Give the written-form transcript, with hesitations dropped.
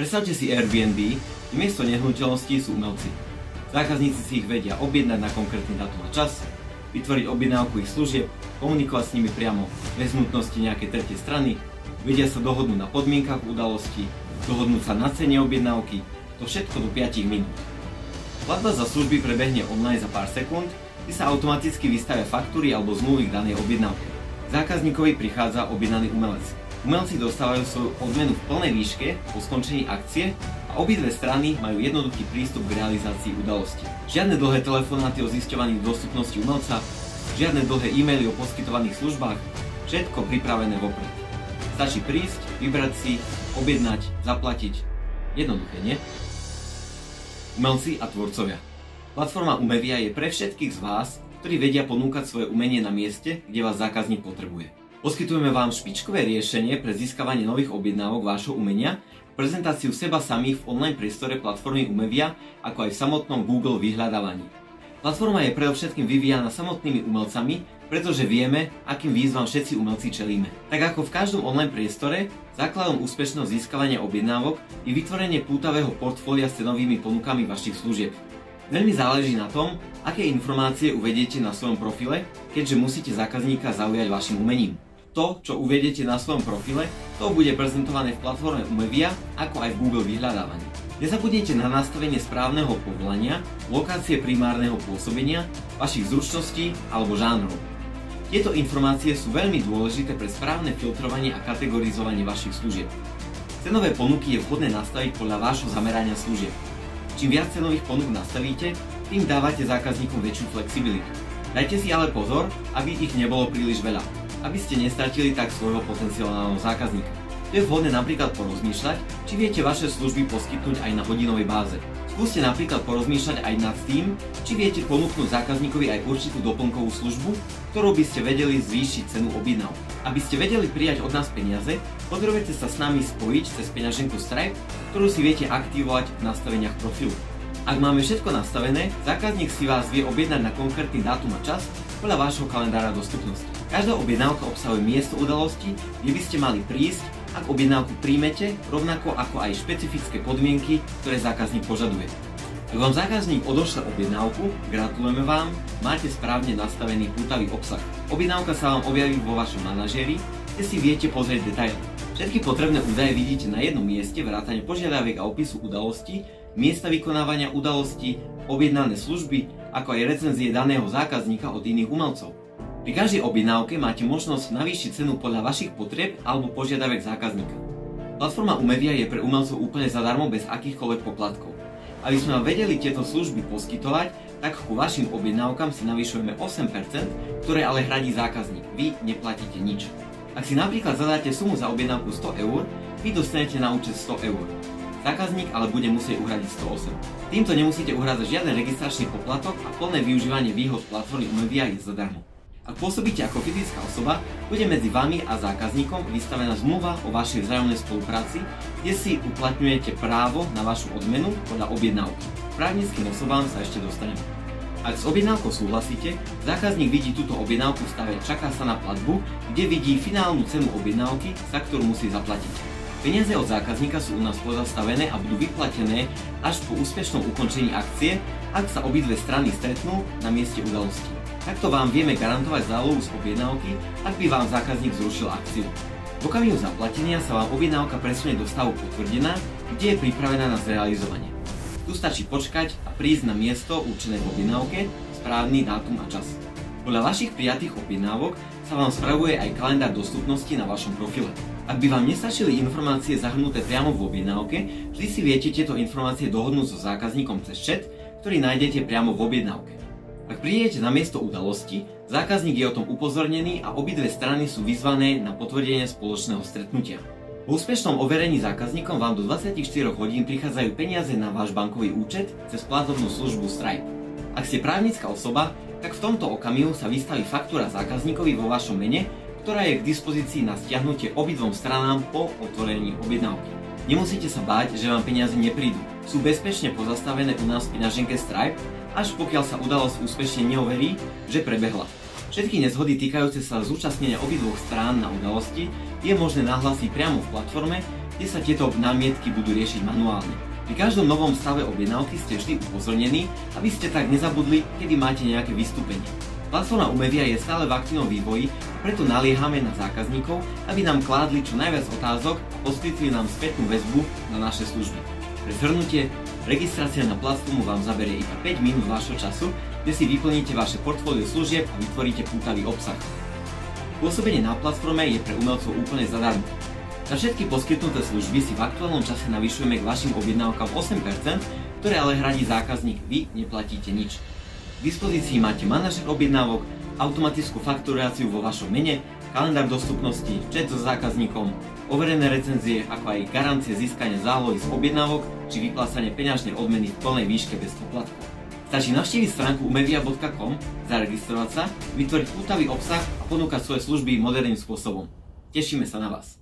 Predstavte si Airbnb, kde miesto nehnuteľností sú umelci. Zákazníci si ich vedia objednať na konkrétny dátum a čas, vytvoriť objednávku ich služieb, komunikovať s nimi priamo bez nutnosti nejakej tretej strany, vedia sa dohodnúť na podmienkach udalosti, dohodnúť sa na cene objednávky, to všetko do 5 minút. Platba za služby prebehne online za pár sekúnd, kde sa automaticky vystavia faktúry alebo zmluvy k danej objednávke. Zákazníkovi prichádza objednaný umelec. Umelci dostávajú svoju odmenu v plnej výške po skončení akcie a obidve strany majú jednoduchý prístup k realizácii udalosti. Žiadne dlhé telefonáty o zisťovaní dostupnosti umelca, žiadne dlhé e-maily o poskytovaných službách, všetko pripravené vopred. Stačí prísť, vybrať si, objednať, zaplatiť. Jednoduché, nie? Umelci a tvorcovia. Platforma Umevia je pre všetkých z vás, ktorí vedia ponúkať svoje umenie na mieste, kde vás zákazník potrebuje. Poskytujeme vám špičkové riešenie pre získavanie nových objednávok vášho umenia, prezentáciu seba samých v online priestore platformy Umevia, ako aj v samotnom Google vyhľadávaní. Platforma je predovšetkým vyvíjana samotnými umelcami, pretože vieme, akým výzvam všetci umelci čelíme. Tak ako v každom online priestore, základom úspešného získavania objednávok je vytvorenie pútavého portfólia s cenovými ponukami vašich služieb. Veľmi záleží na tom, aké informácie uvediete na svojom profile, keďže musíte zákazníka zaujať vašim umením. To, čo uvediete na svojom profile, to bude prezentované v platforme Umevia, ako aj v Google vyhľadávaní. Nezabudnite na nastavenie správneho povolania, lokácie primárneho pôsobenia, vašich zručností alebo žánrov. Tieto informácie sú veľmi dôležité pre správne filtrovanie a kategorizovanie vašich služieb. Cenové ponuky je vhodné nastaviť podľa vášho zamerania služieb. Čím viac cenových ponúk nastavíte, tým dávate zákazníkom väčšiu flexibilitu. Dajte si ale pozor, aby ich nebolo príliš veľa, aby ste nestratili tak svojho potenciálneho zákazníka. To je vhodné napríklad porozmýšľať, či viete vaše služby poskytnúť aj na hodinovej báze. Skúste napríklad porozmýšľať aj nad tým, či viete ponúknuť zákazníkovi aj určitú doplnkovú službu, ktorou by ste vedeli zvýšiť cenu objednávky. Aby ste vedeli prijať od nás peniaze, potrebujete sa s nami spojiť cez peňaženku Stripe, ktorú si viete aktivovať v nastaveniach profilu. Ak máme všetko nastavené, zákazník si vás vie objednať na konkrétny dátum a čas podľa vášho kalendára dostupnosti. Každá objednávka obsahuje miesto udalosti, kde by ste mali prísť, ak objednávku príjmete, rovnako ako aj špecifické podmienky, ktoré zákazník požaduje. Ak vám zákazník odošle objednávku, gratulujeme vám, máte správne nastavený pútavý obsah. Objednávka sa vám objaví vo vašom manažéri, kde si viete pozrieť detaily. Všetky potrebné údaje vidíte na jednom mieste, vrátane požiadaviek a opisu udalosti, miesta vykonávania udalosti, objednané služby, ako aj recenzie daného zákazníka od iných umelcov. Pri každej objednávke máte možnosť navýšiť cenu podľa vašich potrieb alebo požiadaviek zákazníka. Platforma Umevia je pre umelcov úplne zadarmo bez akýchkoľvek poplatkov. Aby sme vám vedeli tieto služby poskytovať, tak ku vašim objednávkam si navyšujeme 8%, ktoré ale hradí zákazník. Vy neplatíte nič. Ak si napríklad zadáte sumu za objednávku 100 eur, vy dostanete na účet 100 eur. Zákazník ale bude musieť uhradiť 108. Týmto nemusíte uhrádzať žiaden registračný poplatok a plné využívanie výhod platformy Umevia je zadarmo. Ak pôsobíte ako fyzická osoba, bude medzi vami a zákazníkom vystavená zmluva o vašej vzájomnej spolupráci, kde si uplatňujete právo na vašu odmenu podľa objednávky. Právnickým osobám sa ešte dostaneme. Ak s objednávkou súhlasíte, zákazník vidí túto objednávku v stave Čaká sa na platbu, kde vidí finálnu cenu objednávky, za ktorú musí zaplatiť. Peniaze od zákazníka sú u nás pozastavené a budú vyplatené až po úspešnom ukončení akcie, ak sa obidve strany stretnú na mieste udalosti. Takto vám vieme garantovať zálohu z objednávky, ak by vám zákazník zrušil akciu. V okamihu zaplatenia sa vám objednávka presunie do stavu potvrdená, kde je pripravená na zrealizovanie. Tu stačí počkať a prísť na miesto určené v objednávke, správny dátum a čas. Podľa vašich prijatých objednávok sa vám spravuje aj kalendár dostupnosti na vašom profile. Ak by vám nestačili informácie zahrnuté priamo v objednávke, vždy si viete tieto informácie dohodnúť so zákazníkom cez chat, ktorý nájdete priamo v objednávke. Ak prídete na miesto udalosti, zákazník je o tom upozornený a obidve strany sú vyzvané na potvrdenie spoločného stretnutia. Po úspešnom overení zákazníkom vám do 24 hodín prichádzajú peniaze na váš bankový účet cez platobnú službu Stripe. Ak ste právnická osoba, tak v tomto okamihu sa vystaví faktúra zákazníkovi vo vašom mene, ktorá je k dispozícii na stiahnutie obidvom stranám po otvorení objednávky. Nemusíte sa báť, že vám peniaze neprídu. Sú bezpečne pozastavené u nás v peňaženke Stripe, až pokiaľ sa udalosť úspešne neoverí, že prebehla. Všetky nezhody týkajúce sa zúčastnenia obidvoch strán na udalosti je možné nahlásiť priamo v platforme, kde sa tieto námietky budú riešiť manuálne. Pri každom novom stave objednávky ste vždy upozornení, aby ste tak nezabudli, kedy máte nejaké vystúpenie. Platforma Umevia je stále v aktívnom vývoji, preto naliehame na zákazníkov, aby nám kládli čo najviac otázok a poskytli nám spätnú väzbu na naše služby. Pre zhrnutie, registrácia na platformu vám zaberie iba 5 minút vášho času, kde si vyplníte vaše portfólio služieb a vytvoríte pútavý obsah. Pôsobenie na platforme je pre umelcov úplne zadarmo. Za všetky poskytnuté služby si v aktuálnom čase navyšujeme k vašim objednávkam 8%, ktoré ale hradí zákazník, vy neplatíte nič. K dispozícii máte manažer objednávok, automatickú fakturáciu vo vašom mene, kalendár dostupnosti, chat so zákazníkom, overené recenzie, ako aj garancie získania zálohy z objednávok či vyplácanie peňažnej odmeny v plnej výške bez poplatkov. Stačí navštíviť stránku umevia.com, zaregistrovať sa, vytvoriť pútavý obsah a ponúkať svoje služby moderným spôsobom. Tešíme sa na vás.